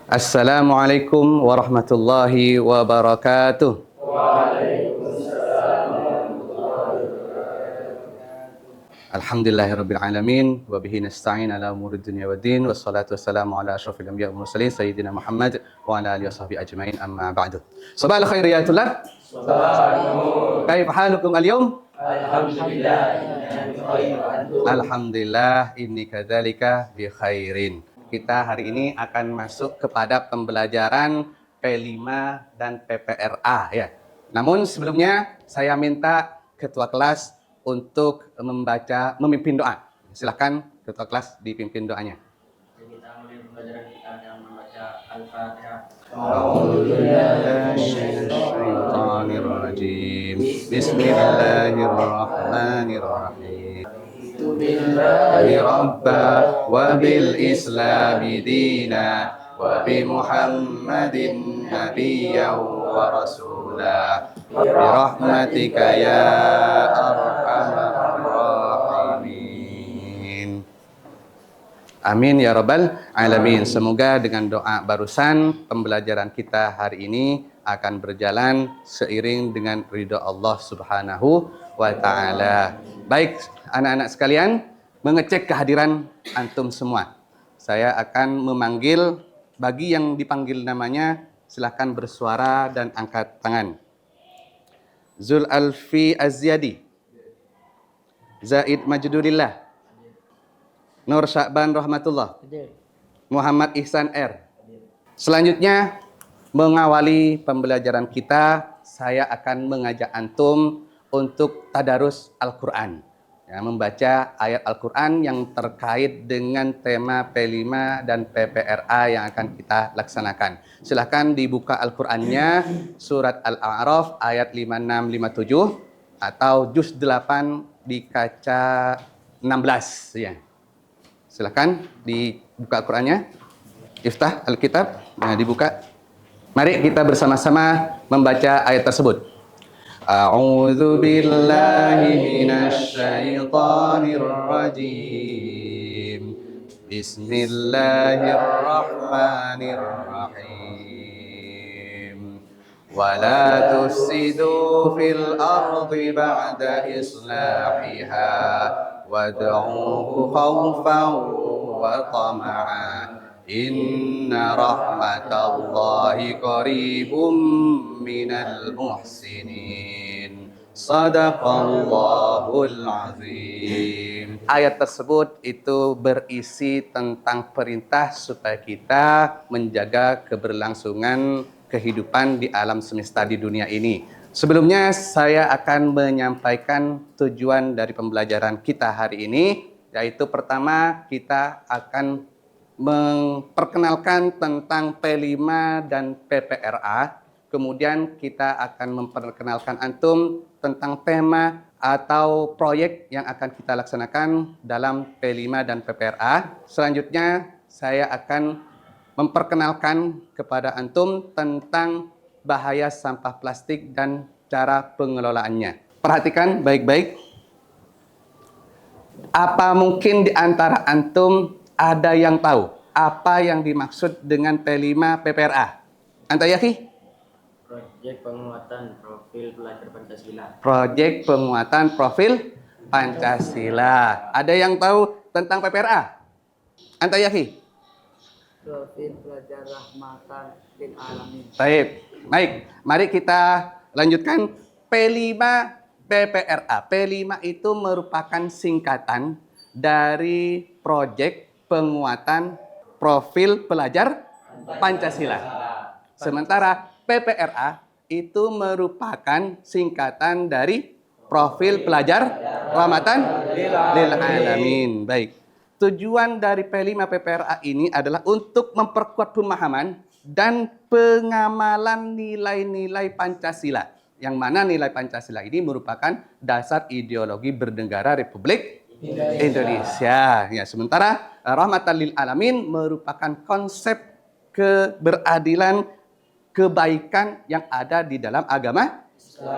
Assalamualaikum warahmatullahi wabarakatuh. Alhamdulillahirabbil alamin wa bihi nasta'in ala umuri dunya waddin wassalatu wassalamu ala asyrofil anbiya'i wal mursalin sayyidina Muhammad wa ala alihi washabbihi ajmain amma ba'du. Sabahal khair ya tulab. Kaifa halukum al-yawm? Alhamdulillah inni kadzalika bi khairin. Kita hari ini akan masuk kepada pembelajaran P5 dan PPRA ya. Namun sebelumnya saya minta ketua kelas untuk memimpin doa. Silakan ketua kelas dipimpin doanya. Kita mulai pembelajaran kita dengan membaca Al-Fatihah. Bismillahirrahmanirrahim. Rabba wa bil islami dina wa bi Muhammadin nabiyyan wa rasula bi rahmatika ya arhamar rahimin. Amin ya rabbal alamin. Semoga dengan doa barusan pembelajaran kita hari ini akan berjalan seiring dengan ridha Allah Subhanahu wa taala. Baik, anak-anak sekalian, mengecek kehadiran antum semua. Saya akan memanggil, bagi yang dipanggil namanya, silakan bersuara dan angkat tangan. Zul Alfi Azyadi, Zaid Majdudillah, Nur Sya'ban Rahmatullah, Muhammad Ihsan R. Selanjutnya, mengawali pembelajaran kita, saya akan mengajak antum untuk tadarus Al-Quran. Ya, membaca ayat Al-Quran yang terkait dengan tema P5 dan PPRA yang akan kita laksanakan. Silahkan dibuka Al-Qurannya, surat Al-A'raf ayat 56-57 atau juz 8 di kaca 16. Ya. Silahkan dibuka Al-Qurannya. Iftah Al-Kitab, nah, dibuka. Mari kita bersama-sama membaca ayat tersebut. A'udzu billahi minasy syaithanir rajim. Bismillahirrahmanirrahim. Wa la tufsidu fil ardi ba'da islahiha wad'uhu khawfan wa tama'an. Inna rahmatallahi qaribum minal muhsinin. Sadaqallahul azim. Ayat tersebut itu berisi tentang perintah supaya kita menjaga keberlangsungan kehidupan di alam semesta di dunia ini. Sebelumnya saya akan menyampaikan tujuan dari pembelajaran kita hari ini, yaitu pertama kita akan memperkenalkan tentang P5 dan PPRA. Kemudian kita akan memperkenalkan antum tentang tema atau proyek yang akan kita laksanakan dalam P5 dan PPRA. Selanjutnya saya akan memperkenalkan kepada antum tentang bahaya sampah plastik dan cara pengelolaannya. Perhatikan baik-baik. Apa mungkin di antara antum ada yang tahu apa yang dimaksud dengan P5 PPRA? Anta Yaki? Proyek penguatan profil pelajar Pancasila. Proyek penguatan profil Pancasila. Ada yang tahu tentang PPRA? Anta Yaki? Profil pelajar rahmatan lil alamin. Baik. Mari kita lanjutkan P5 PPRA. P5 itu merupakan singkatan dari proyek penguatan profil pelajar Pancasila. Sementara PPRA itu merupakan singkatan dari profil pelajar rahmatan lil alamin. Baik. Tujuan dari P5 PPRA ini adalah untuk memperkuat pemahaman dan pengamalan nilai-nilai Pancasila. Yang mana nilai Pancasila ini merupakan dasar ideologi bernegara Republik Indonesia. Ya, sementara rahmatan lil alamin merupakan konsep keberadilan, kebaikan yang ada di dalam agama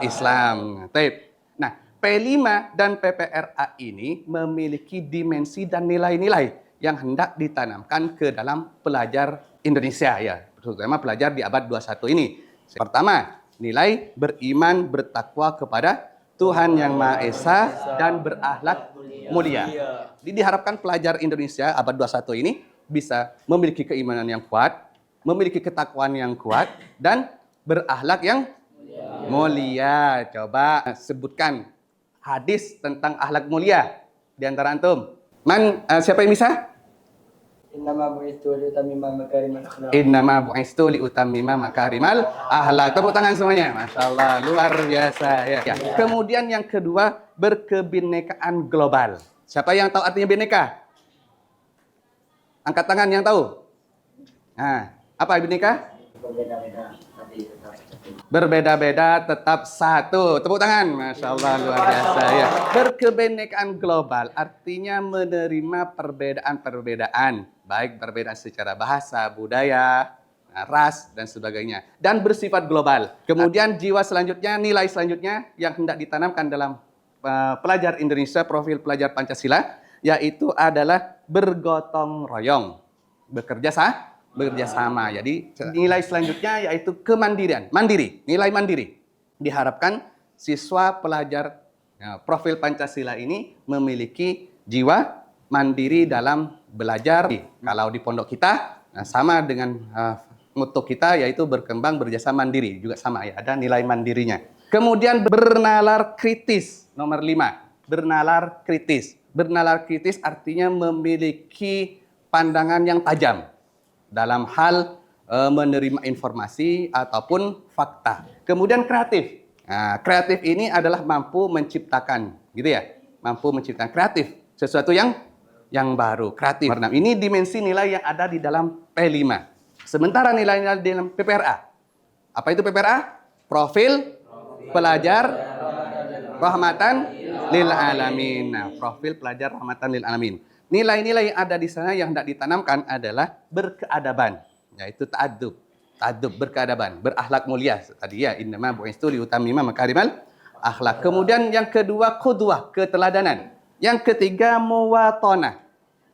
Islam. Nah, P5 dan PPRA ini memiliki dimensi dan nilai-nilai yang hendak ditanamkan ke dalam pelajar Indonesia ya, terutama pelajar di abad 21 ini. Pertama, nilai beriman bertakwa kepada Tuhan Yang Maha Esa dan berakhlak mulia. Jadi diharapkan pelajar Indonesia abad 21 ini bisa memiliki keimanan yang kuat, memiliki ketakwaan yang kuat, dan berakhlak yang mulia. Coba sebutkan hadis tentang akhlak mulia di antara antum. Siapa yang bisa? Innama bu'istu liutammima makarimal akhlaq. Innama bu'istu liutammima makarimal akhlaq. Tepuk tangan semuanya. Masya Allah, luar biasa. Ya. Kemudian yang kedua, berkebinekaan global. Siapa yang tahu artinya bineka? Angkat tangan yang tahu. Nah, apa bineka? Berbeda-beda tapi tetap satu. Berbeda-beda tetap satu. Tepuk tangan. Masya Allah, luar biasa. Ya. Berkebinekaan global artinya menerima perbedaan-perbedaan. Baik perbedaan secara bahasa, budaya, ras, dan sebagainya. Dan bersifat global. Kemudian jiwa selanjutnya, nilai selanjutnya yang hendak ditanamkan dalam pelajar Indonesia, profil pelajar Pancasila, yaitu adalah bergotong royong. Bekerja sama. Jadi nilai selanjutnya yaitu kemandirian. Nilai mandiri. Diharapkan siswa pelajar profil Pancasila ini memiliki jiwa mandiri dalam belajar. Kalau di pondok kita sama dengan motto kita yaitu berkembang berjasa mandiri, juga sama ya, ada nilai mandirinya. Kemudian bernalar kritis, nomor 5. Bernalar kritis. Bernalar kritis artinya memiliki pandangan yang tajam dalam hal menerima informasi ataupun fakta. Kemudian kreatif. Nah, kreatif ini adalah mampu menciptakan, gitu ya. Mampu menciptakan kreatif, sesuatu yang baru, kreatif. Nah, ini dimensi nilai yang ada di dalam P5. Sementara nilai-nilai di dalam PPRA. Apa itu PPRA? Profil pelajar rahmatan lil alamin. Nah, profil pelajar rahmatan lil alamin. Nilai-nilai yang ada di sana yang hendak ditanamkan adalah berkeadaban, yaitu ta'addub, berkeadaban, berakhlak mulia. Tadi ya, innama bu'istu liutammima makarimal akhlak. Kemudian yang kedua, qudwah, keteladanan. Yang ketiga, muwatonah,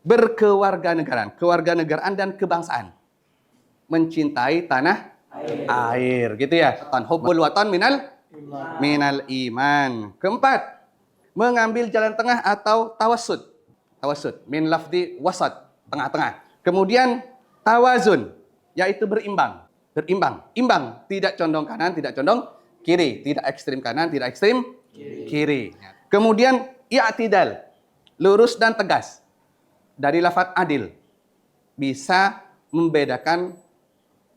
berkewarganegaraan, kewarganegaraan dan kebangsaan. Mencintai tanah air, gitu ya. Hubbul watan minal iman. Keempat, mengambil jalan tengah atau tawassud. Min lafzi wasat, tengah-tengah. Kemudian tawazun, yaitu berimbang. Imbang, tidak condong kanan, tidak condong kiri, tidak ekstrim kanan, tidak ekstrim kiri. Kemudian i'tidal, lurus dan tegas. Dari lafaz adil, bisa membedakan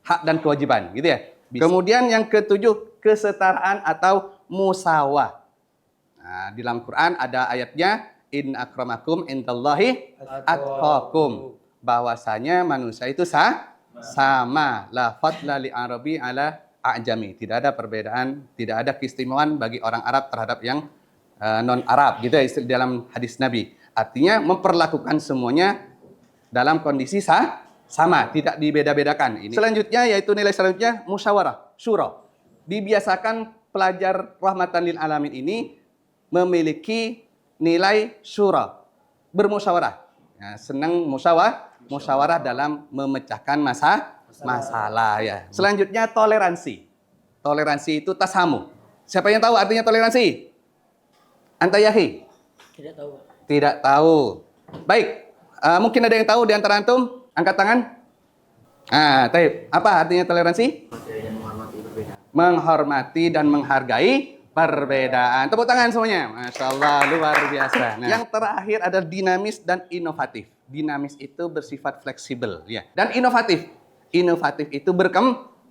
hak dan kewajiban, gitu ya. Kemudian yang ketujuh, kesetaraan atau musawah. Nah, di dalam Quran ada ayatnya, in akramakum indallahi atqakum. Bahwasanya manusia itu sama. La fadla li arabi ala a'jami. Tidak ada perbedaan, tidak ada keistimewaan bagi orang Arab terhadap yang non-Arab, gitu ya, dalam hadis Nabi. Artinya memperlakukan semuanya dalam kondisi sama, tidak dibeda-bedakan. Ini selanjutnya yaitu nilai selanjutnya musyawarah, syura. Dibiasakan pelajar rahmatan lil alamin ini memiliki nilai syura, bermusyawarah. Ya, senang musyawarah dalam memecahkan masalah ya. Selanjutnya toleransi. Toleransi itu tasamu. Siapa yang tahu artinya toleransi? Antayahi? Tidak tahu. Tidak tahu. Baik, mungkin ada yang tahu di antara antum? Angkat tangan. Taib. Apa artinya toleransi? Menghormati dan menghargai perbedaan. Tepuk tangan semuanya. Masya Allah, luar biasa. Nah, yang terakhir adalah dinamis dan inovatif. Dinamis itu bersifat fleksibel, ya. Dan inovatif. Inovatif itu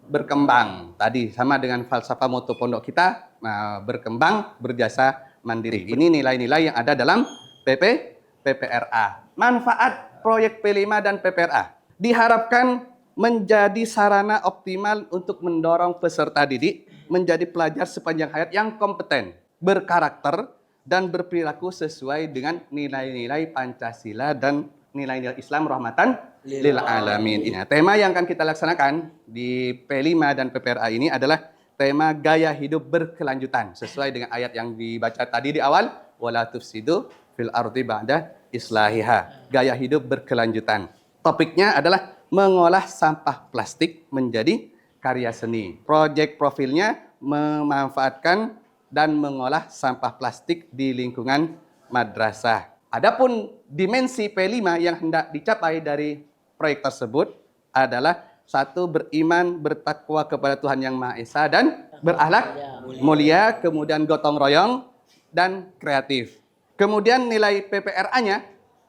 berkembang. Tadi sama dengan falsafah motto pondok kita, berkembang, berjasa, mandiri. Ini nilai-nilai yang ada dalam PPRA. Manfaat proyek P5 dan PPRA diharapkan menjadi sarana optimal untuk mendorong peserta didik menjadi pelajar sepanjang hayat yang kompeten, berkarakter, dan berperilaku sesuai dengan nilai-nilai Pancasila dan nilai-nilai Islam rahmatan lil alamin. Ini tema yang akan kita laksanakan di P5 dan PPRA ini adalah tema gaya hidup berkelanjutan sesuai dengan ayat yang dibaca tadi di awal, wala tufsidu fil ardi ba'da islahiha. Gaya hidup berkelanjutan. Topiknya adalah mengolah sampah plastik menjadi karya seni. Proyek profilnya memanfaatkan dan mengolah sampah plastik di lingkungan madrasah. Adapun dimensi P5 yang hendak dicapai dari proyek tersebut adalah satu, beriman, bertakwa kepada Tuhan Yang Maha Esa dan berakhlak mulia, kemudian gotong royong dan kreatif. Kemudian nilai PPRA-nya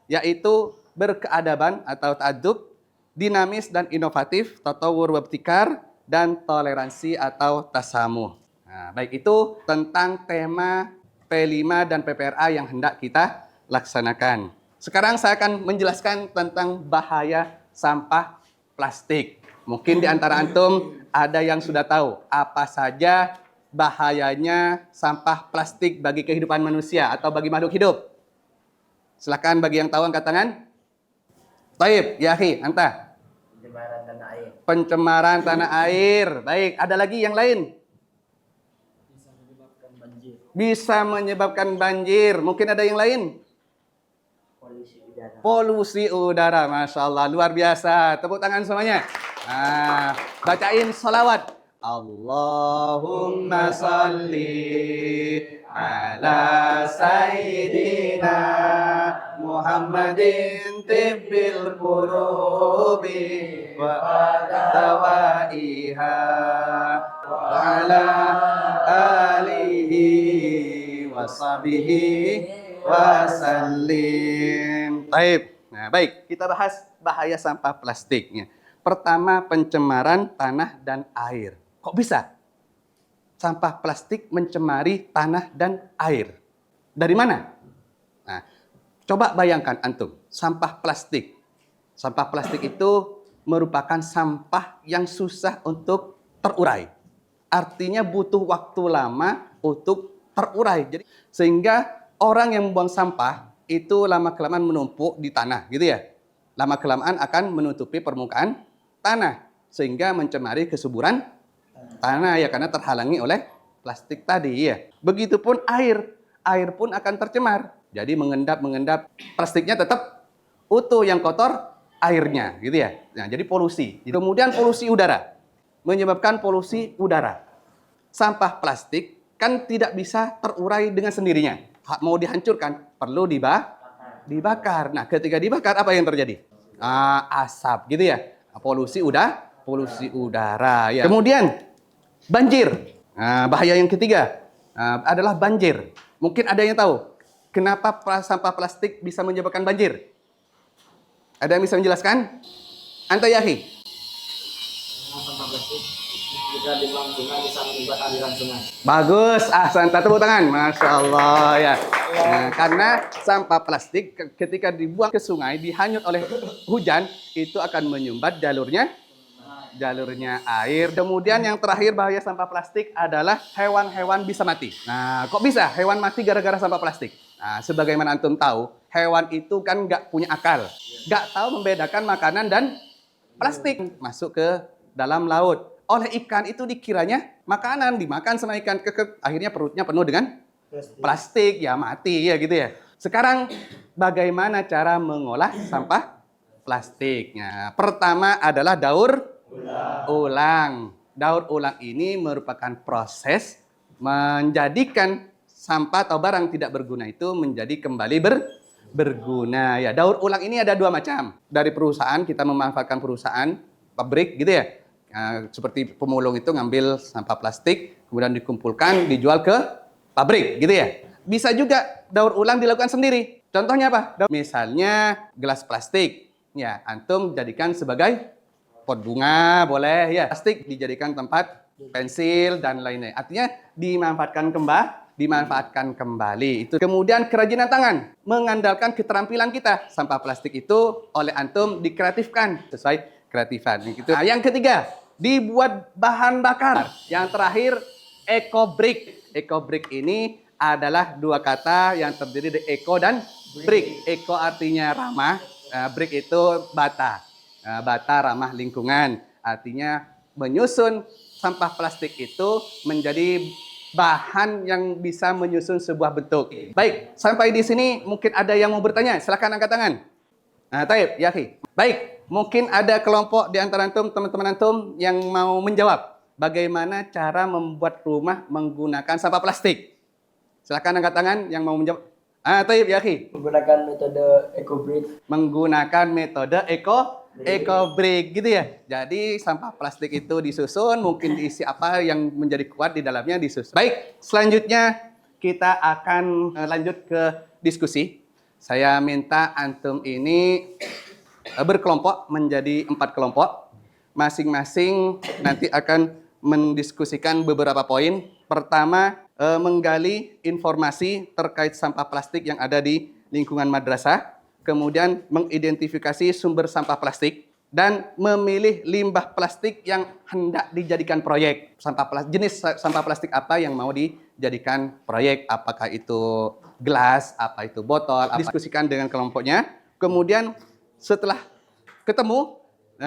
yaitu berkeadaban atau ta'adub, dinamis dan inovatif, tatawur wabtikar, dan toleransi atau tasamuh. Nah, baik itu tentang tema P5 dan PPRA yang hendak kita laksanakan. Sekarang saya akan menjelaskan tentang bahaya sampah plastik. Mungkin di antara antum ada yang sudah tahu apa saja bahayanya sampah plastik bagi kehidupan manusia atau bagi makhluk hidup. Silakan bagi yang tahu angkat tangan. Taib, ya akhi, anta. Pencemaran tanah air. Pencemaran tanah air. Baik, ada lagi yang lain? Bisa menyebabkan banjir. Bisa menyebabkan banjir. Mungkin ada yang lain? Polusi udara. Polusi udara, Masya Allah, luar biasa. Tepuk tangan semuanya. Nah, bacain salawat. Allahumma salli ala sayyidina Muhammadin tibbil qulubi wa dawaiha wa ala alihi wa sahbihi wasallim. Baik. Nah, baik, kita bahas bahaya sampah plastiknya. Pertama, pencemaran tanah dan air. Kok bisa? Sampah plastik mencemari tanah dan air. Dari mana? Nah, coba bayangkan antum, sampah plastik. Sampah plastik itu merupakan sampah yang susah untuk terurai. Artinya butuh waktu lama untuk terurai. Jadi sehingga orang yang membuang sampah itu lama-kelamaan menumpuk di tanah, gitu ya. Lama-kelamaan akan menutupi permukaan tanah sehingga mencemari kesuburan tanah ya karena terhalangi oleh plastik tadi ya. Begitupun air pun akan tercemar. Jadi mengendap plastiknya tetap utuh, yang kotor airnya, gitu ya. Nah, jadi polusi. Kemudian polusi udara. Menyebabkan polusi udara. Sampah plastik kan tidak bisa terurai dengan sendirinya. Mau dihancurkan, perlu dibakar. Nah, ketika dibakar, apa yang terjadi? Asap, gitu ya. Polusi udara. Ya. Kemudian, banjir. Bahaya yang ketiga adalah banjir. Mungkin ada yang tahu, kenapa sampah plastik bisa menyebabkan banjir? Ada yang bisa menjelaskan? Anta Yahi. Sampah plastik jika dibuang sungai bisa membuat aliran sungai. Bagus, ahsan, tepuk tangan. Masya Allah ya. Nah, karena sampah plastik ketika dibuang ke sungai, dihanyut oleh hujan, itu akan menyumbat jalurnya air. Kemudian yang terakhir bahaya sampah plastik adalah hewan-hewan bisa mati. Nah, kok bisa hewan mati gara-gara sampah plastik? Nah, sebagaimana antum tahu, hewan itu kan nggak punya akal. Nggak tahu membedakan makanan dan plastik. Masuk ke dalam laut. Oleh ikan itu dikiranya makanan, dimakan sama ikan, akhirnya perutnya penuh dengan plastik, ya mati ya gitu ya. Sekarang bagaimana cara mengolah sampah plastiknya? Pertama adalah daur ulang. Daur ulang ini merupakan proses menjadikan sampah atau barang tidak berguna itu menjadi kembali berguna. Ya, daur ulang ini ada dua macam. Dari perusahaan, kita memanfaatkan perusahaan, pabrik gitu ya. Seperti pemulung itu ngambil sampah plastik, kemudian dikumpulkan, dijual ke pabrik gitu ya. Bisa juga daur ulang dilakukan sendiri. Contohnya apa? Misalnya gelas plastik. Ya, antum jadikan sebagai pot bunga, boleh ya. Plastik dijadikan tempat pensil dan lainnya. Artinya dimanfaatkan kembali. Itu kemudian kerajinan tangan, mengandalkan keterampilan kita. Sampah plastik itu oleh antum dikreatifkan sesuai kreatifan. Gitu. Nah, yang ketiga, dibuat bahan bakar. Yang terakhir, eco-brick. Eco-brick ini adalah dua kata yang terdiri dari eco dan brick. Eco artinya ramah, brick itu bata. Bata ramah lingkungan. Artinya menyusun sampah plastik itu menjadi bahan yang bisa menyusun sebuah bentuk. Baik, sampai di sini mungkin ada yang mau bertanya. Silakan angkat tangan. Nah, Taib, ya akhi. Baik, mungkin ada kelompok di antara antum, teman-teman antum yang mau menjawab bagaimana cara membuat rumah menggunakan sampah plastik. Silakan angkat tangan yang mau menjawab. Taib, ya akhi. Menggunakan metode eco-brick. Menggunakan metode eco-brick gitu ya. Jadi sampah plastik itu disusun, mungkin diisi apa yang menjadi kuat di dalamnya disusun. Baik, selanjutnya kita akan lanjut ke diskusi. Saya minta antum ini berkelompok menjadi 4 kelompok. Masing-masing nanti akan mendiskusikan beberapa poin. Pertama, menggali informasi terkait sampah plastik yang ada di lingkungan madrasah. Kemudian mengidentifikasi sumber sampah plastik dan memilih limbah plastik yang hendak dijadikan proyek. Jenis sampah plastik apa yang mau dijadikan proyek, apakah itu gelas, apa itu botol, diskusikan dengan kelompoknya. Kemudian setelah ketemu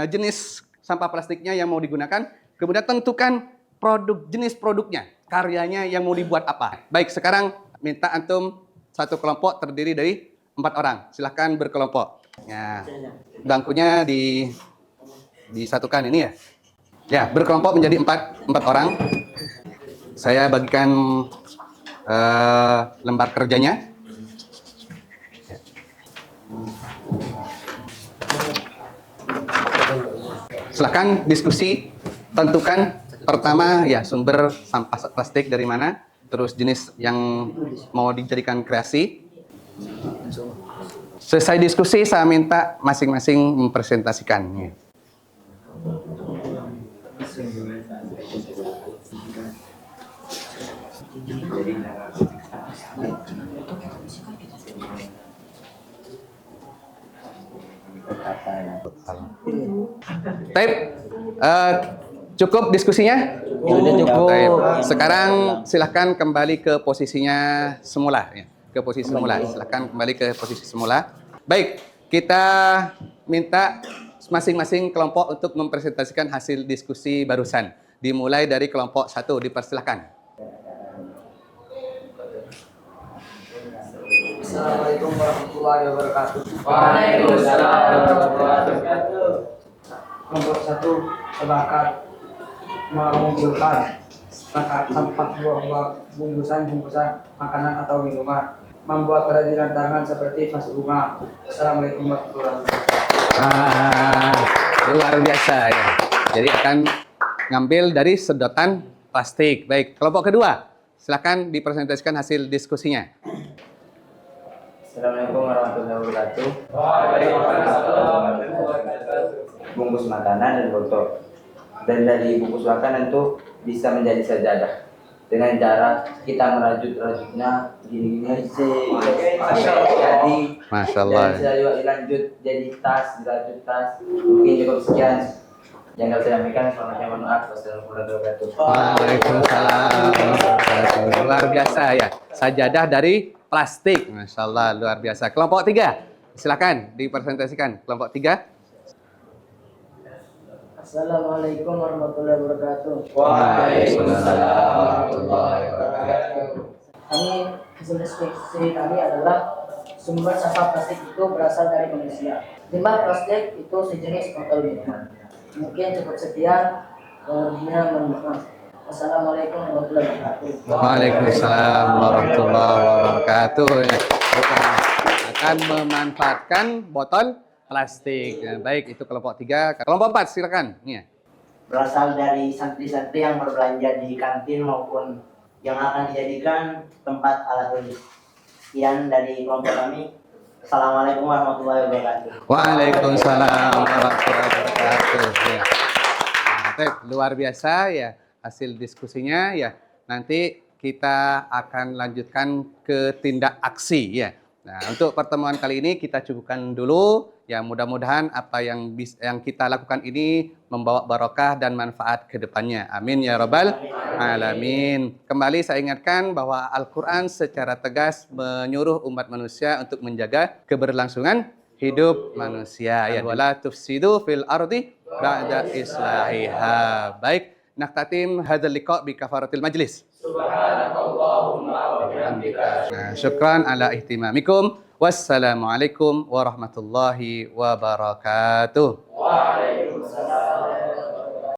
jenis sampah plastiknya yang mau digunakan, kemudian tentukan jenis produknya, karyanya yang mau dibuat apa. Baik, sekarang minta antum satu kelompok terdiri dari 4 orang. Silahkan berkelompok. Ya, bangkunya disatukan ini ya. Ya, berkelompok menjadi 4 orang. Saya bagikan lembar kerjanya. Silahkan diskusi, tentukan pertama ya sumber sampah plastik dari mana, terus jenis yang mau dijadikan kreasi. Selesai diskusi, saya minta masing-masing mempresentasikannya. Taib, cukup diskusinya? Cukup. Taib. Sekarang silahkan kembali ke posisinya semula. Ya. Ke posisi semula. Silahkan kembali ke posisi semula. Baik, kita minta masing-masing kelompok untuk mempresentasikan hasil diskusi barusan. Dimulai dari kelompok 1, dipersilahkan. Assalamualaikum warahmatullahi wabarakatuh. Waalaikumsalam warahmatullahi wabarakatuh. Kelompok 1 sepakat mengumpulkan sampah buah-buah bungkusan makanan atau minuman, membuat kerajinan tangan seperti vas bunga. Assalamualaikum warahmatullahi wabarakatuh. Luar biasa ya. Jadi akan ngambil dari sedotan plastik. Baik, kelompok kedua, silakan dipresentasikan hasil diskusinya. Assalamualaikum warahmatullahi wabarakatuh. Bungkus makanan dan botol. Dan dari bungkus makanan itu bisa menjadi sajadah dengan cara kita merajut-rajutnya gini-gini sih. Jadi Masya Allah. dan bisa juga dilanjut jadi tas, dirajut tas. Mungkin cukup sekian yang dapat saya sampaikan. Selamat maaf. Wassalamualaikum warahmatullahi wabarakatuh. Waalaikumsalam. Luar biasa ya. Sajadah dari plastik. Masya Allah, luar biasa. Kelompok 3, silakan dipresentasikan. Kelompok 3. Assalamualaikum warahmatullahi wabarakatuh. Waalaikumsalam warahmatullahi wabarakatuh. Kami hasil diskusi kami adalah sumber sampah plastik itu berasal dari manusia. Limbah plastik itu sejenis botol minuman. Mungkin cukup sekian. Wassalamualaikum warahmatullahi wabarakatuh. Waalaikumsalam warahmatullahi wabarakatuh. Kita akan memanfaatkan botol plastik. Nah, baik, itu kelompok 3. Kelompok 4, silakan. Iya. Berasal dari santri-santri yang berbelanja di kantin maupun yang akan dijadikan tempat alat tulis. Sekian dari kelompok kami. Assalamualaikum warahmatullahi wabarakatuh. Waalaikumsalam warahmatullahi wabarakatuh. Ya. Nah, luar biasa ya hasil diskusinya ya. Nanti kita akan lanjutkan ke tindak aksi ya. Nah, untuk pertemuan kali ini kita cukupkan dulu. Ya, mudah-mudahan apa yang kita lakukan ini membawa barokah dan manfaat ke depannya. Amin ya rabbal alamin. Kembali saya ingatkan bahwa Al-Quran secara tegas menyuruh umat manusia untuk menjaga keberlangsungan hidup manusia. Ya, wala tufsidu fil ardi ba'da islahiha. Baik, naktatim hadzal liqa bi kafaratil majlis. Nah, syukran ala ihtimamikum. Wassalamualaikum warahmatullahi wabarakatuh.